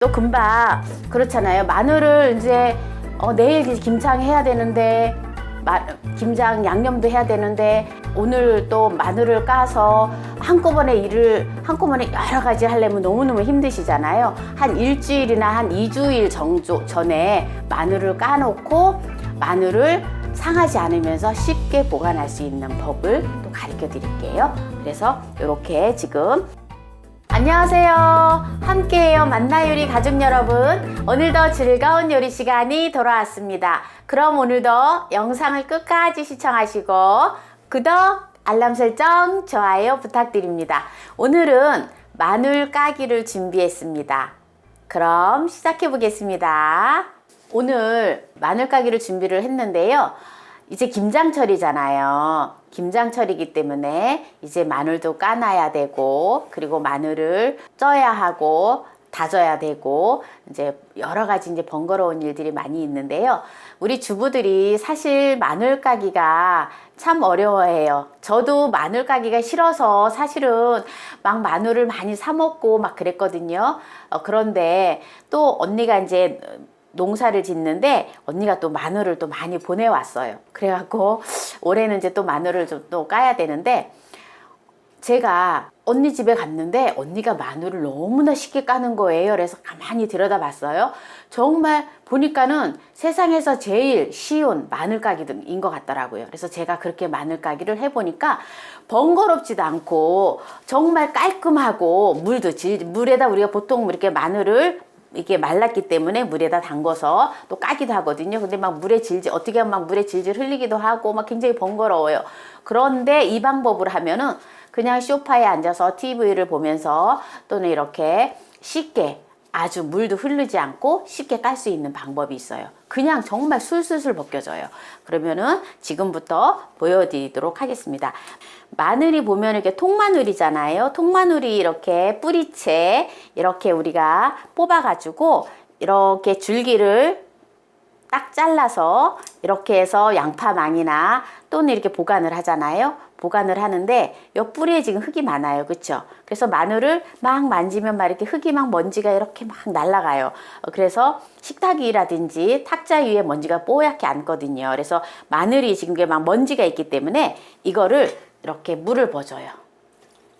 또 금방 그렇잖아요. 마늘을 이제 내일 김장 해야 되는데 김장 양념도 해야 되는데 오늘 또 마늘을 까서 한꺼번에 여러 가지 하려면 너무너무 힘드시잖아요. 한 일주일이나 한 2주일 정도 전에 마늘을 까놓고 마늘을 상하지 않으면서 쉽게 보관할 수 있는 법을 또 가르쳐 드릴게요. 그래서 이렇게 지금 안녕하세요. 함께해요 만나요리 가족 여러분, 오늘도 즐거운 요리 시간이 돌아왔습니다. 그럼 오늘도 영상을 끝까지 시청하시고 구독, 알람 설정, 좋아요 부탁드립니다. 오늘은 마늘 까기를 준비했습니다. 그럼 시작해 보겠습니다. 오늘 마늘 까기를 준비를 했는데요. 이제 김장철이잖아요. 김장철이기 때문에 이제 마늘도 까놔야 되고, 그리고 마늘을 쪄야 하고 다져야 되고, 이제 여러 가지 이제 번거로운 일들이 많이 있는데요. 우리 주부들이 사실 마늘 까기가 참 어려워해요. 저도 마늘 까기가 싫어서 사실은 막 마늘을 많이 사 먹고 막 그랬거든요. 그런데 또 언니가 이제 농사를 짓는데 언니가 또 마늘을 또 많이 보내왔어요. 그래갖고 올해는 이제 또 마늘을 좀 또 까야 되는데, 제가 언니 집에 갔는데 언니가 마늘을 너무나 쉽게 까는 거예요. 그래서 가만히 들여다봤어요. 정말 보니까는 세상에서 제일 쉬운 마늘 까기인 것 같더라고요. 그래서 제가 그렇게 마늘 까기를 해보니까 번거롭지도 않고 정말 깔끔하고, 물에다 우리가 보통 이렇게 마늘을 이게 말랐기 때문에 물에다 담궈서 또 까기도 하거든요. 근데 막 어떻게 하면 막 물에 질질 흘리기도 하고 막 굉장히 번거로워요. 그런데 이 방법으로 하면은 그냥 소파에 앉아서 TV를 보면서 또는 이렇게 쉽게, 아주 물도 흐르지 않고 쉽게 깔 수 있는 방법이 있어요. 그냥 정말 술술술 벗겨져요. 그러면은 지금부터 보여드리도록 하겠습니다. 마늘이 보면 이렇게 통마늘이잖아요. 통마늘이 이렇게 뿌리채 이렇게 우리가 뽑아가지고 이렇게 줄기를 딱 잘라서 이렇게 해서 양파망이나 또는 이렇게 보관을 하잖아요. 보관을 하는데 이 뿌리에 지금 흙이 많아요. 그렇죠? 그래서 마늘을 막 만지면 막 이렇게 흙이 막 먼지가 이렇게 막 날아가요. 그래서 식탁 위라든지 탁자 위에 먼지가 뽀얗게 앉거든요. 그래서 마늘이 지금 막 먼지가 있기 때문에 이거를 이렇게 물을 버줘요.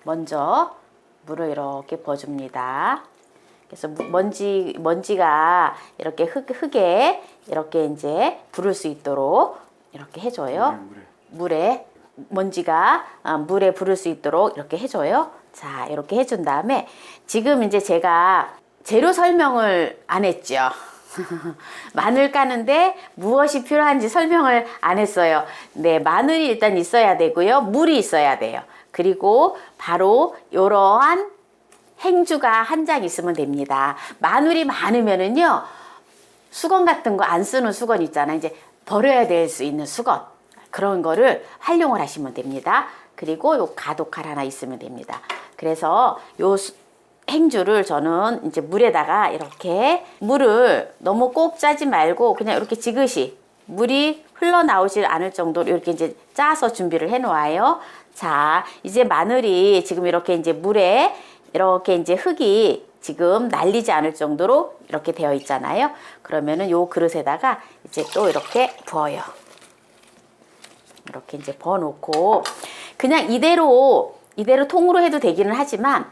먼저 물을 이렇게 버줍니다. 그래서 먼지가 이렇게 흙에 이렇게 이제 부를 수 있도록 이렇게 해줘요. 물에 먼지가 물에 부를 수 있도록 이렇게 해줘요. 자, 이렇게 해준 다음에 지금 이제 제가 재료 설명을 안 했죠. 마늘 까는데 무엇이 필요한지 설명을 안 했어요. 네, 마늘이 일단 있어야 되고요. 물이 있어야 돼요. 그리고 바로 이러한 행주가 한 장 있으면 됩니다. 마늘이 많으면은요, 수건 같은 거 안 쓰는 수건 있잖아요. 이제 버려야 될 수 있는 수건, 그런 거를 활용을 하시면 됩니다. 그리고 요 가독칼 하나 있으면 됩니다. 그래서 요 행주를 저는 이제 물에다가 이렇게, 물을 너무 꼭 짜지 말고 그냥 이렇게 지그시 물이 흘러나오지 않을 정도로 이렇게 이제 짜서 준비를 해 놓아요. 자, 이제 마늘이 지금 이렇게 이제 물에 이렇게 이제 흙이 지금 날리지 않을 정도로 이렇게 되어 있잖아요. 그러면은 요 그릇에다가 이제 또 이렇게 부어요. 이렇게 이제 부어 놓고 그냥 이대로 통으로 해도 되기는 하지만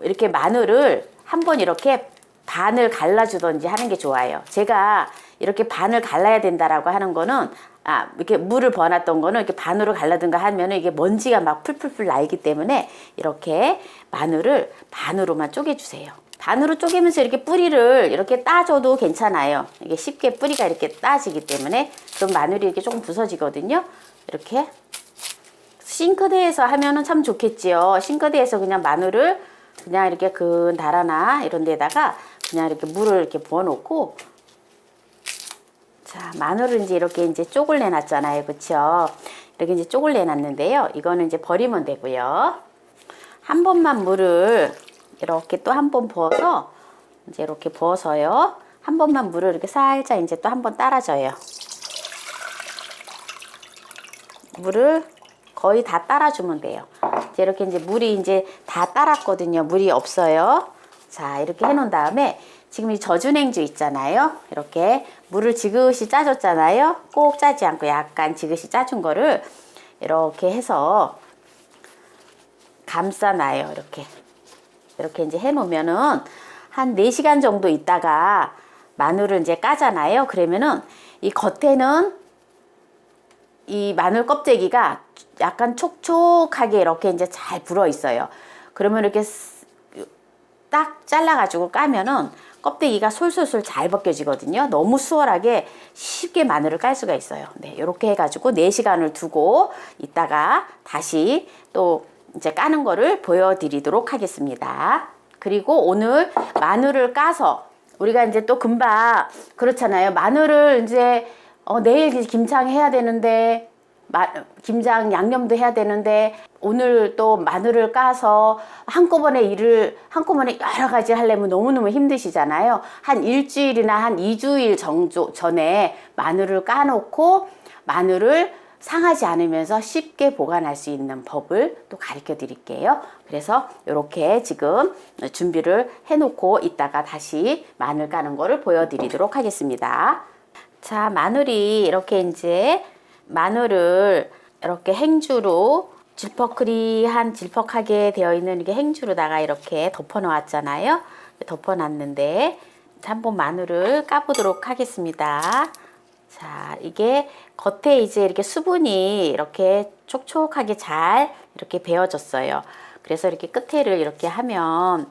이렇게 마늘을 한번 이렇게 반을 갈라주던지 하는 게 좋아요. 제가 이렇게 반을 갈라야 된다라고 하는 거는, 이렇게 물을 부어놨던 거는 이렇게 반으로 갈라든가 하면은 이게 먼지가 막 풀풀풀 날기 때문에 이렇게 마늘을 반으로만 쪼개주세요. 반으로 쪼개면서 이렇게 뿌리를 이렇게 따줘도 괜찮아요. 이게 쉽게 뿌리가 이렇게 따지기 때문에. 그럼 마늘이 이렇게 조금 부서지거든요. 이렇게 싱크대에서 하면은 참 좋겠지요. 싱크대에서 그냥 마늘을 그냥 이렇게 달아나 이런 데다가 그냥 이렇게 물을 이렇게 부어 놓고, 자, 마늘을 이제 쪽을 내놨잖아요. 그쵸? 이렇게 이제 쪽을 내놨는데요. 이거는 이제 버리면 되고요. 한 번만 물을 이렇게 또 한 번 부어서, 이제 이렇게 부어서요. 한 번만 물을 이렇게 살짝 이제 또 한 번 따라줘요. 물을 거의 다 따라주면 돼요. 이제 이렇게 이제 물이 이제 다 따랐거든요. 물이 없어요. 자, 이렇게 해놓은 다음에 지금 이 젖은 행주 있잖아요. 이렇게 물을 지그시 짜줬잖아요. 꼭 짜지 않고 약간 지그시 짜준 거를 이렇게 해서 감싸놔요. 이렇게 이제 해놓으면은 한 4시간 정도 있다가 마늘을 이제 까잖아요. 그러면은 이 겉에는 이 마늘 껍데기가 약간 촉촉하게 이렇게 이제 잘 불어 있어요. 그러면 이렇게 딱 잘라가지고 까면은 껍데기가 솔솔솔 잘 벗겨지거든요. 너무 수월하게 쉽게 마늘을 깔 수가 있어요. 네, 이렇게 해가지고 4시간을 두고 있다가 다시 또 이제 까는 거를 보여드리도록 하겠습니다. 그리고 오늘 마늘을 까서 우리가 이제 또 금방 그렇잖아요. 마늘을 이제 내일 김장 해야 되는데 김장 양념도 해야 되는데 오늘 또 마늘을 까서 한꺼번에 여러 가지 하려면 너무너무 힘드시잖아요. 한 일주일이나 한 2주일 정도 전에 마늘을 까놓고 마늘을 상하지 않으면서 쉽게 보관할 수 있는 법을 또 가르쳐 드릴게요. 그래서 이렇게 지금 준비를 해놓고 이따가 다시 마늘 까는 거를 보여드리도록 하겠습니다. 자, 마늘이 이렇게 이제 마늘을 이렇게 행주로 질퍽하게 되어 있는 이게 행주로다가 이렇게 덮어 놓았잖아요. 덮어 놨는데 한번 마늘을 까보도록 하겠습니다. 자, 이게 겉에 이제 이렇게 수분이 이렇게 촉촉하게 잘 이렇게 배어졌어요. 그래서 이렇게 끝에를 이렇게 하면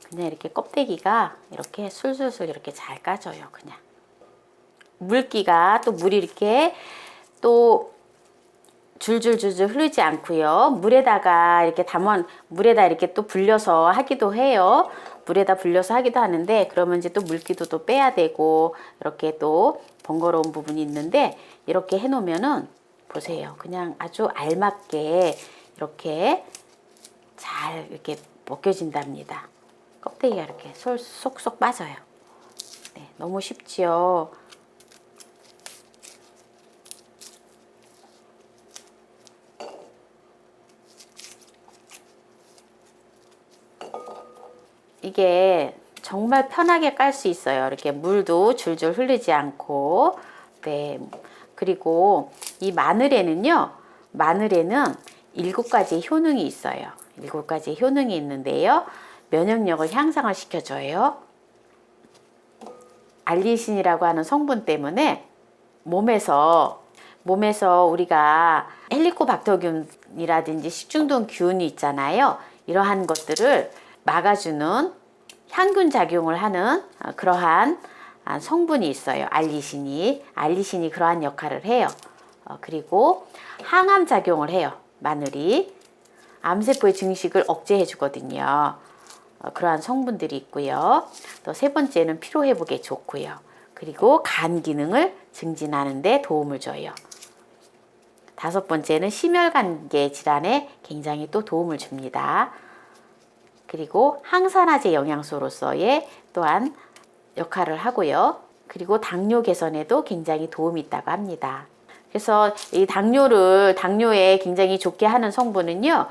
그냥 이렇게 껍데기가 이렇게 술술술 이렇게 잘 까져요. 그냥 물기가 또 물이 이렇게 또 줄줄줄줄 흐르지 않고요. 물에다 이렇게 또 불려서 하기도 해요. 물에다 불려서 하기도 하는데 그러면 이제 또 물기도 또 빼야 되고 이렇게 또 번거로운 부분이 있는데 이렇게 해놓으면은 보세요. 그냥 아주 알맞게 이렇게 잘 이렇게 벗겨진답니다. 껍데기가 이렇게 쏙쏙 빠져요. 네, 너무 쉽지요. 이게 정말 편하게 깔 수 있어요. 이렇게 물도 줄줄 흐르지 않고. 네. 그리고 이 마늘에는 7가지 효능이 있어요. 7가지 효능이 있는데요. 면역력을 향상을 시켜줘요. 알리신이라고 하는 성분 때문에 몸에서 우리가 헬리코박터균이라든지 식중독 균이 있잖아요. 이러한 것들을 막아주는 향균 작용을 하는 그러한 성분이 있어요. 알리신이 그러한 역할을 해요. 그리고 항암 작용을 해요. 마늘이 암세포의 증식을 억제해 주거든요. 그러한 성분들이 있고요. 또 3번째는 피로 회복에 좋고요. 그리고 간 기능을 증진하는 데 도움을 줘요. 5번째는 심혈관계 질환에 굉장히 또 도움을 줍니다. 그리고 항산화제 영양소로서의 또한 역할을 하고요. 그리고 당뇨 개선에도 굉장히 도움이 있다고 합니다. 그래서 이 당뇨에 굉장히 좋게 하는 성분은요,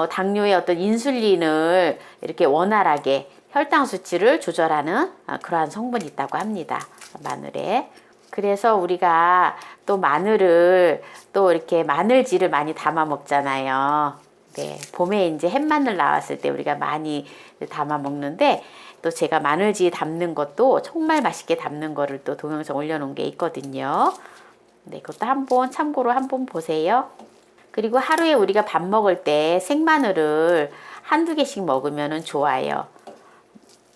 당뇨의 어떤 인슐린을 이렇게 원활하게 혈당 수치를 조절하는 그러한 성분이 있다고 합니다. 마늘에. 그래서 우리가 또 마늘을 또 이렇게 마늘지를 많이 담아 먹잖아요. 네, 봄에 이제 햇마늘 나왔을 때 우리가 많이 담아 먹는데 또 제가 마늘지 담는 것도 정말 맛있게 담는 거를 또 동영상 올려놓은 게 있거든요. 네, 그것도 참고로 한번 보세요. 그리고 하루에 우리가 밥 먹을 때 생마늘을 1~2개씩 먹으면 좋아요.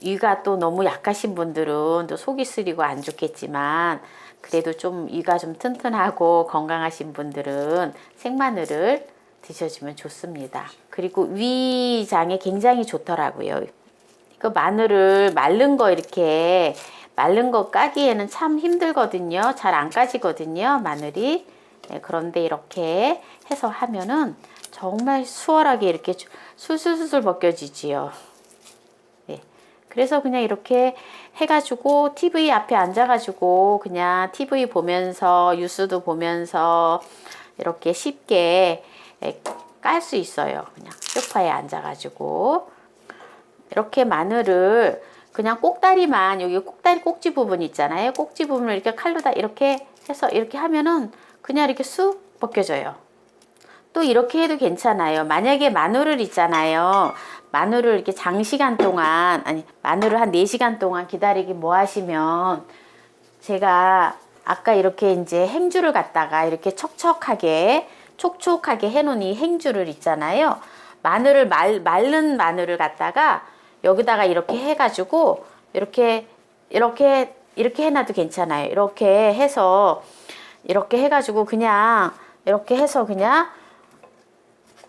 위가 또 너무 약하신 분들은 또 속이 쓰리고 안 좋겠지만 그래도 좀 위가 좀 튼튼하고 건강하신 분들은 생마늘을 드셔주면 좋습니다. 그리고 위장에 굉장히 좋더라고요. 이거 마늘을 말른 거 까기에는 참 힘들거든요. 잘 안 까지거든요, 마늘이. 네, 그런데 이렇게 해서 하면은 정말 수월하게 이렇게 술술술 벗겨지지요. 네. 그래서 그냥 이렇게 해가지고 TV 앞에 앉아가지고 그냥 TV 보면서 뉴스도 보면서 이렇게 쉽게 깔 수 있어요. 그냥 소파에 앉아가지고 이렇게 마늘을 그냥 꼭다리만 여기 꼭다리 꼭지 부분 있잖아요. 꼭지 부분을 이렇게 칼로다 이렇게 해서 이렇게 하면은 그냥 이렇게 쑥 벗겨져요. 또 이렇게 해도 괜찮아요. 만약에 마늘을 있잖아요. 마늘을 이렇게 장시간 동안, 아니 마늘을 한 4시간 동안 기다리기 뭐 하시면, 제가 아까 이렇게 이제 행주를 갖다가 이렇게 촉촉하게 해놓은 이 행주를 있잖아요. 마늘을 마른 마늘을 갖다가 여기다가 이렇게 해가지고 이렇게 해놔도 괜찮아요. 이렇게 해서 이렇게 해가지고 그냥 이렇게 해서 그냥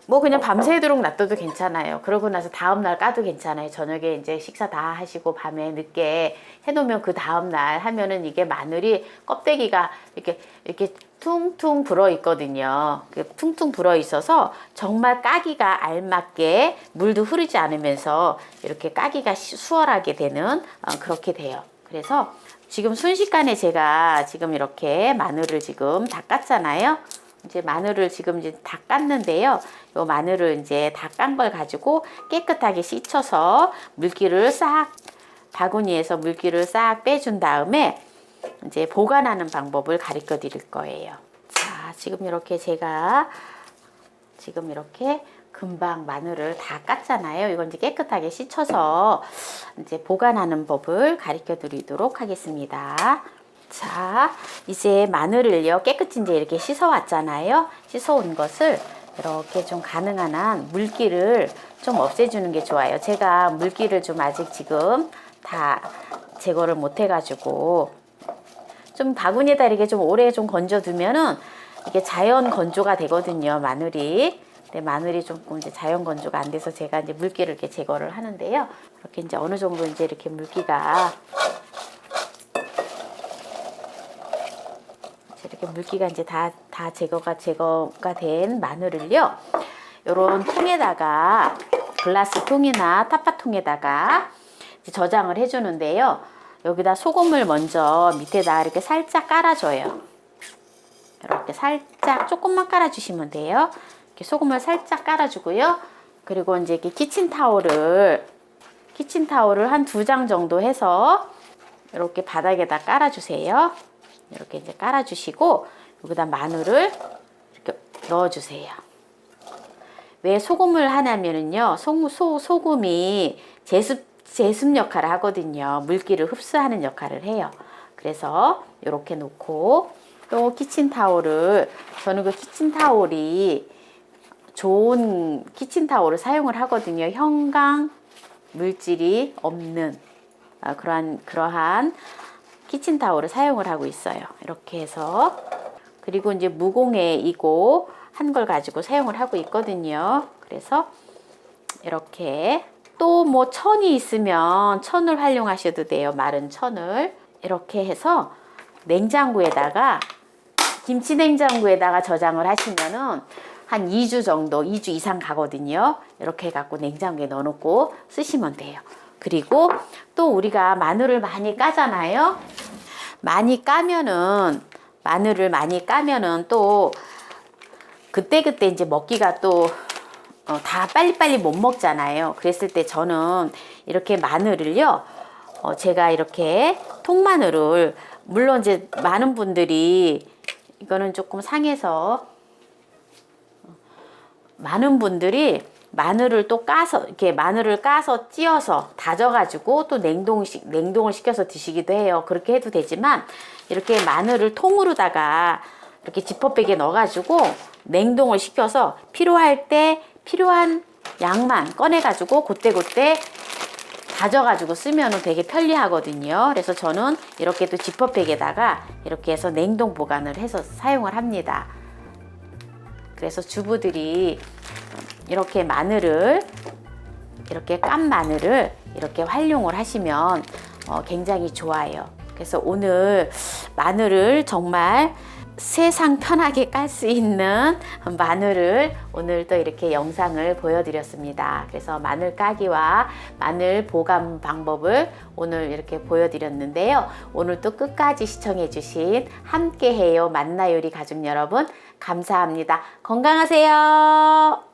뭐 그냥 밤새도록 놔둬도 괜찮아요. 그러고 나서 다음날 까도 괜찮아요. 저녁에 이제 식사 다 하시고 밤에 늦게 해놓으면 그 다음날 하면은 이게 마늘이 껍데기가 이렇게 퉁퉁 불어 있거든요. 퉁퉁 불어 있어서 정말 까기가 알맞게 물도 흐르지 않으면서 이렇게 까기가 수월하게 되는 그렇게 돼요. 그래서 지금 순식간에 제가 지금 이렇게 마늘을 지금 다 깠잖아요. 이제 마늘을 지금 이제 다 깠는데요. 요 마늘을 이제 다 깐 걸 가지고 깨끗하게 씻어서 물기를 싹, 바구니에서 물기를 싹 빼준 다음에 이제 보관하는 방법을 가르쳐 드릴 거예요. 자, 지금 이렇게 제가 지금 이렇게 금방 마늘을 다 깠잖아요. 이건 이제 깨끗하게 씻어서 이제 보관하는 법을 가르쳐 드리도록 하겠습니다. 자, 이제 마늘을요 깨끗이 이제 이렇게 씻어 왔잖아요. 씻어 온 것을 이렇게 좀 가능한 한 물기를 좀 없애주는 게 좋아요. 제가 물기를 좀 아직 지금 다 제거를 못 해가지고 좀 바구니에다 이렇게 좀 오래 좀 건져 두면은 이게 자연 건조가 되거든요. 마늘이. 근데 마늘이 조금 이제 자연 건조가 안 돼서 제가 이제 물기를 이렇게 제거를 하는데요. 이렇게 이제 어느 정도 이제 이렇게 물기가 이제 다 제거가 된 마늘을요, 요런 통에다가, 글라스 통이나 타파통에다가 저장을 해주는데요. 여기다 소금을 먼저 밑에다 이렇게 살짝 깔아줘요. 이렇게 살짝 조금만 깔아주시면 돼요. 이렇게 소금을 살짝 깔아주고요. 그리고 이제 이렇게 키친타올을 한 2장 정도 해서 이렇게 바닥에다 깔아주세요. 이렇게 이제 깔아주시고 여기다 마늘을 이렇게 넣어주세요. 왜 소금을 하냐면은요, 소금이 제습 역할을 하거든요. 물기를 흡수하는 역할을 해요. 그래서 이렇게 놓고, 또 키친타올을, 저는 그 키친타올이 좋은 키친타올을 사용을 하거든요. 형광 물질이 없는 그러한 키친타올을 사용을 하고 있어요. 이렇게 해서, 그리고 이제 무공해이고 한 걸 가지고 사용을 하고 있거든요. 그래서 이렇게, 또 뭐 천이 있으면 천을 활용하셔도 돼요. 마른 천을. 이렇게 해서 냉장고에다가, 김치 냉장고에다가 저장을 하시면은 한 2주 정도, 2주 이상 가거든요. 이렇게 해갖고 냉장고에 넣어놓고 쓰시면 돼요. 그리고 또 우리가 마늘을 많이 까잖아요. 마늘을 많이 까면은 또 그때그때 이제 먹기가 또 다 빨리빨리 못 먹잖아요. 그랬을 때 저는 이렇게 마늘을요, 제가 이렇게 통마늘을, 물론 이제 많은 분들이 이거는 조금 상해서, 많은 분들이 마늘을 또 까서, 이렇게 마늘을 까서 찧어서 다져가지고 또 냉동을 시켜서 드시기도 해요. 그렇게 해도 되지만, 이렇게 마늘을 통으로다가 이렇게 지퍼백에 넣어가지고 냉동을 시켜서 필요할 때 필요한 양만 꺼내가지고 그때 다져가지고 쓰면 되게 편리하거든요. 그래서 저는 이렇게 또 지퍼백에다가 이렇게 해서 냉동 보관을 해서 사용을 합니다. 그래서 주부들이 이렇게 이렇게 깐 마늘을 이렇게 활용을 하시면 굉장히 좋아요. 그래서 오늘 마늘을 정말 세상 편하게 깔 수 있는 마늘을 오늘 또 이렇게 영상을 보여드렸습니다. 그래서 마늘 까기와 마늘 보관 방법을 오늘 이렇게 보여드렸는데요. 오늘 또 끝까지 시청해주신 함께해요 만나요리 가족 여러분, 감사합니다. 건강하세요.